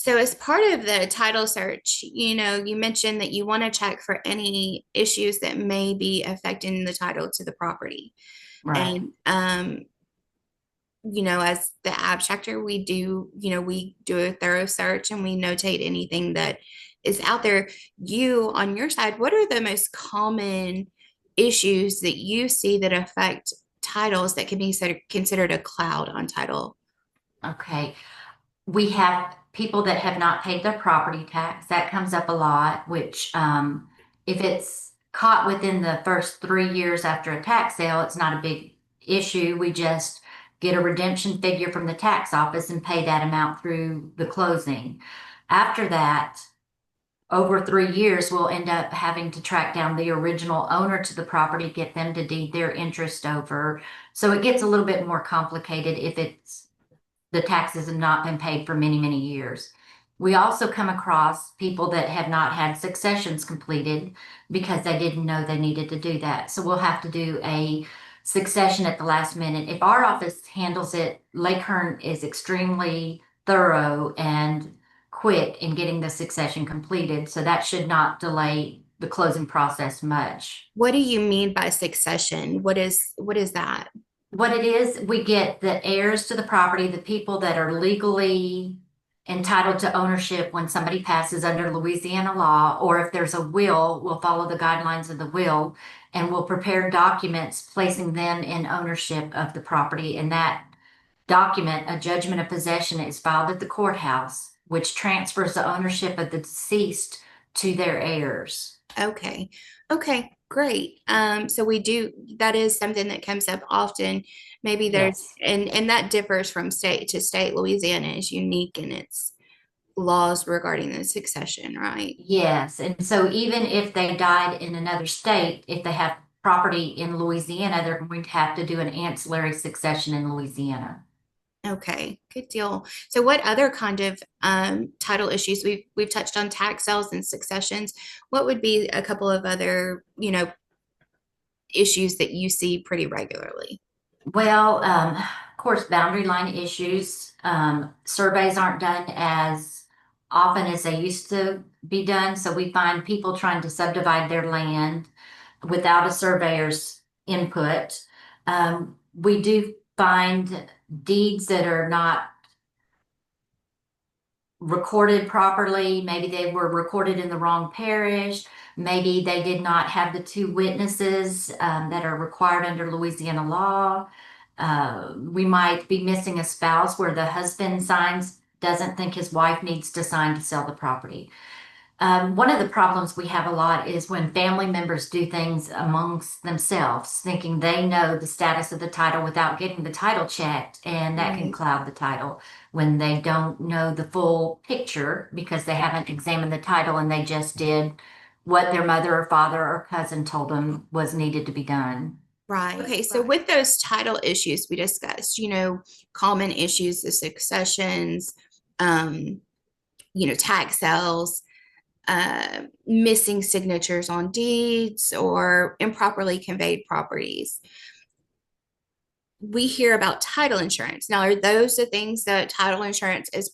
So, as part of the title search, you mentioned that you want to check for any issues that may be affecting the title to the property. Right. And, as the abstractor, we do a thorough search and we notate anything that is out there. You, on your side, what are the most common issues that you see that affect titles that can be considered a cloud on title? Okay. We have people that have not paid their property tax. That comes up a lot, which if it's caught within the first 3 years after a tax sale, it's not a big issue. We just get a redemption figure from the tax office and pay that amount through the closing. After that, over 3 years, we'll end up having to track down the original owner to the property, get them to deed their interest over. So it gets a little bit more complicated if the taxes have not been paid for many, many years. We also come across people that have not had successions completed because they didn't know they needed to do that. So we'll have to do a succession at the last minute. If our office handles it, Lake Hearn is extremely thorough and quick in getting the succession completed. So that should not delay the closing process much. What do you mean by succession? What is that? What it is, we get the heirs to the property, the people that are legally entitled to ownership when somebody passes under Louisiana law, or if there's a will, we'll follow the guidelines of the will and we'll prepare documents placing them in ownership of the property. And that document, a judgment of possession, is filed at the courthouse, which transfers the ownership of the deceased to their heirs. Okay. Okay, great. So that is something that comes up often. Maybe there's Yes. and that differs from state to state. Louisiana is unique in its laws regarding the succession, right? Yes, and so even if they died in another state, if they have property in Louisiana, they're going to have to do an ancillary succession in Louisiana. Okay, good deal. So what other kind of title issues we've touched on tax sales and successions. What would be a couple of other, issues that you see pretty regularly? Well, of course, boundary line issues. Surveys aren't done as often as they used to be done, so we find people trying to subdivide their land without a surveyor's input. We do find deeds that are not recorded properly. Maybe they were recorded in the wrong parish. Maybe they did not have the two witnesses that are required under Louisiana law. We might be missing a spouse where the husband signs, doesn't think his wife needs to sign to sell the property. One of the problems we have a lot is when family members do things amongst themselves, thinking they know the status of the title without getting the title checked, and that can Right. cloud the title when they don't know the full picture because they haven't examined the title and they just did what their mother or father or cousin told them was needed to be done. Right. Okay, so with those title issues we discussed, common issues, the successions, um, tax sales, missing signatures on deeds or improperly conveyed properties. We hear about title insurance. Now, are those the things that title insurance is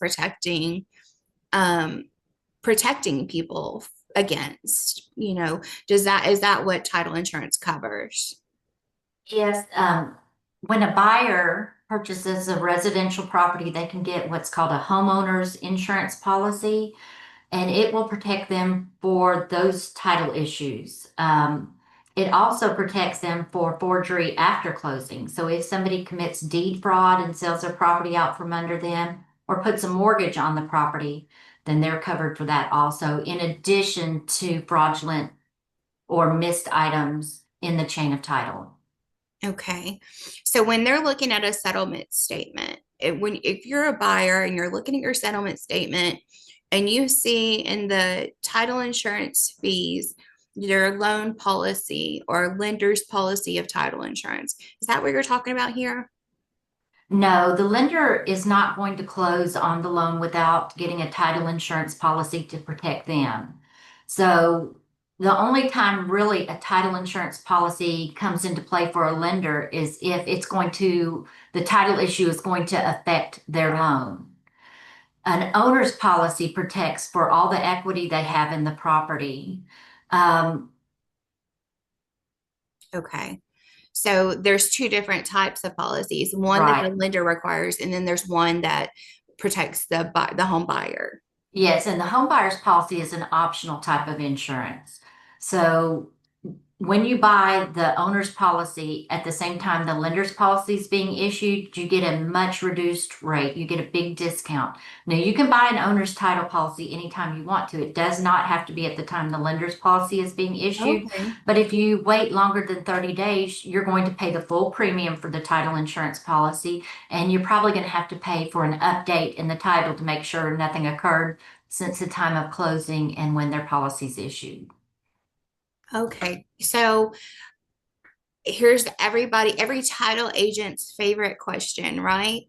um, protecting people against? Is that what title insurance covers? Yes, when a buyer purchases a residential property, they can get what's called a homeowner's insurance policy, and it will protect them for those title issues. It also protects them for forgery after closing. So if somebody commits deed fraud and sells their property out from under them or puts a mortgage on the property, then they're covered for that also, in addition to fraudulent or missed items in the chain of title. Okay. So when they're looking at a settlement statement, if you're a buyer and you're looking at your settlement statement and you see in the title insurance fees your loan policy or lender's policy of title insurance, is that what you're talking about here? No, the lender is not going to close on the loan without getting a title insurance policy to protect them. So the only time really a title insurance policy comes into play for a lender is if the title issue is going to affect their loan. An owner's policy protects for all the equity they have in the property. Um, Okay. So there's two different types of policies, one that the right. lender requires, and then there's one that protects the home buyer. Yes, and the home buyer's policy is an optional type of insurance. So when you buy the owner's policy at the same time the lender's policy is being issued, you get a much reduced rate. You get a big discount. Now, you can buy an owner's title policy anytime you want to. It does not have to be at the time the lender's policy is being issued. Okay. But if you wait longer than 30 days, you're going to pay the full premium for the title insurance policy, and you're probably going to have to pay for an update in the title to make sure nothing occurred since the time of closing and when their policy's issued. Okay. So here's every title agent's favorite question, right?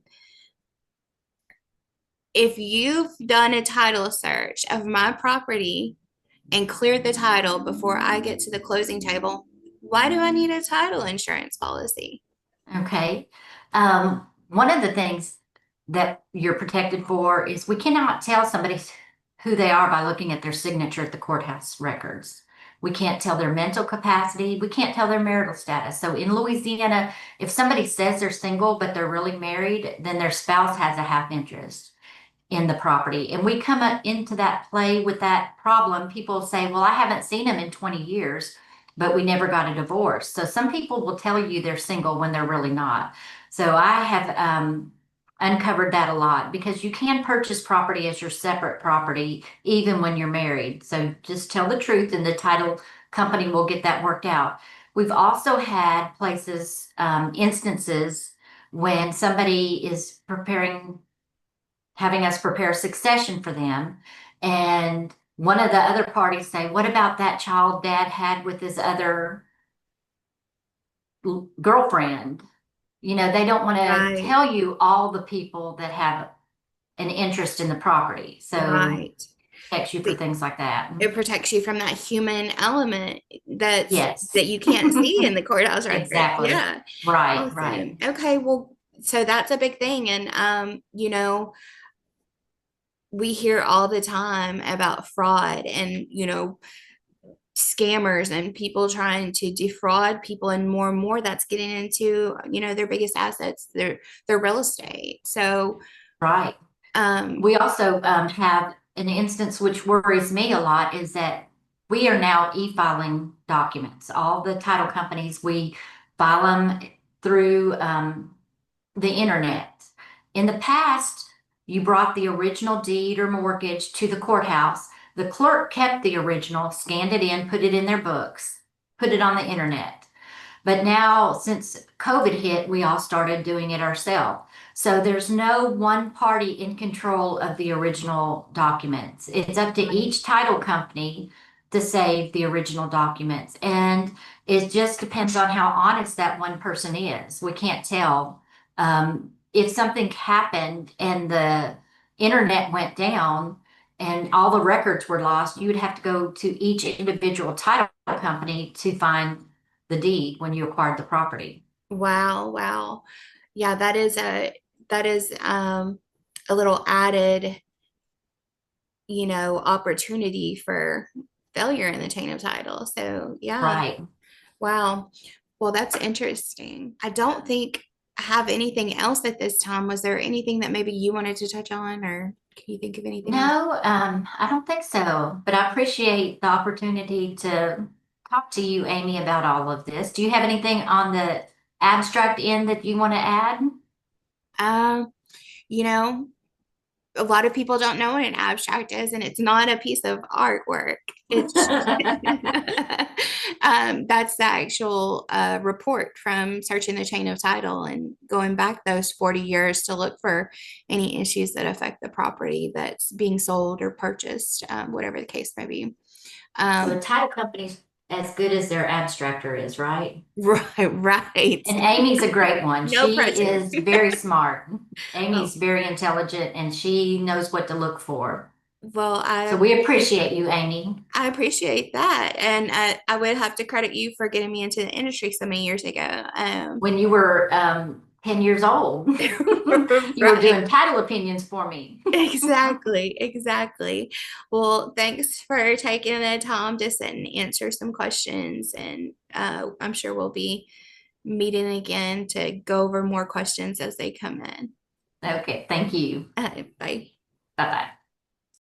If you've done a title search of my property and cleared the title before I get to the closing table, why do I need a title insurance policy? Okay. One of the things that you're protected for is we cannot tell somebody who they are by looking at their signature at the courthouse records. We can't tell their mental capacity. We can't tell their marital status. So in Louisiana, if somebody says they're single but they're really married, then their spouse has a half interest in the property. And we come up into that play with that problem. People say, well, I haven't seen him in 20 years, but we never got a divorce. So some people will tell you they're single when they're really not. So I have uncovered that a lot because you can purchase property as your separate property even when you're married. So just tell the truth and the title company will get that worked out. We've also had places, instances when somebody is having us prepare succession for them. And one of the other parties say, what about that child dad had with his other girlfriend? You know, they don't want to Right, tell you all the people that have an interest in the property. So right. protects you for things like that. It protects you from that human element Yes. that you can't see in the courthouse record. Exactly. Yeah. Right, right. Awesome. Okay, well, so that's a big thing. And we hear all the time about fraud and, scammers and people trying to defraud people, and more that's getting into, their biggest assets, their real estate. So Right. um We also have an instance which worries me a lot is that we are now e-filing documents. All the title companies, we file them through the internet. In the past, you brought the original deed or mortgage to the courthouse. The clerk kept the original, scanned it in, put it in their books, put it on the internet. But now, since COVID hit, we all started doing it ourselves. So there's no one party in control of the original documents. It's up to each title company to save the original documents. And it just depends on how honest that one person is. We can't tell. If something happened and the internet went down and all the records were lost, you would have to go to each individual title company to find the deed when you acquired the property. wow, wow. Yeah, that is a little added, opportunity for failure in the chain of title. So yeah. Right. Wow. Well, that's interesting. I don't think I have anything else at this time. Was there anything that maybe you wanted to touch on, or can you think of anything else? No, I don't think so, but I appreciate the opportunity to talk to you, Amy, about all of this. Do you have anything on the abstract end that you want to add? Um, you know, a lot of people don't know what an abstract is, and it's not a piece of artwork. It's that's the actual report from searching the chain of title and going back those 40 years to look for any issues that affect the property that's being sold or purchased, whatever the case may be. So a Um, title company's as good as their abstractor is, right? right, right. And Amy's a great one. No She pressure. is very smart. Well, Amy's very intelligent and she knows what to look for. well, So we appreciate you, Amy. I appreciate that, and I would have to credit you for getting me into the industry so many years ago. When you were 10 years old. You were Right. doing title opinions for me. Exactly, exactly. Well, thanks for taking the time to sit and answer some questions. And I'm sure we'll be meeting again to go over more questions as they come in. Okay, thank you. Bye. Bye bye.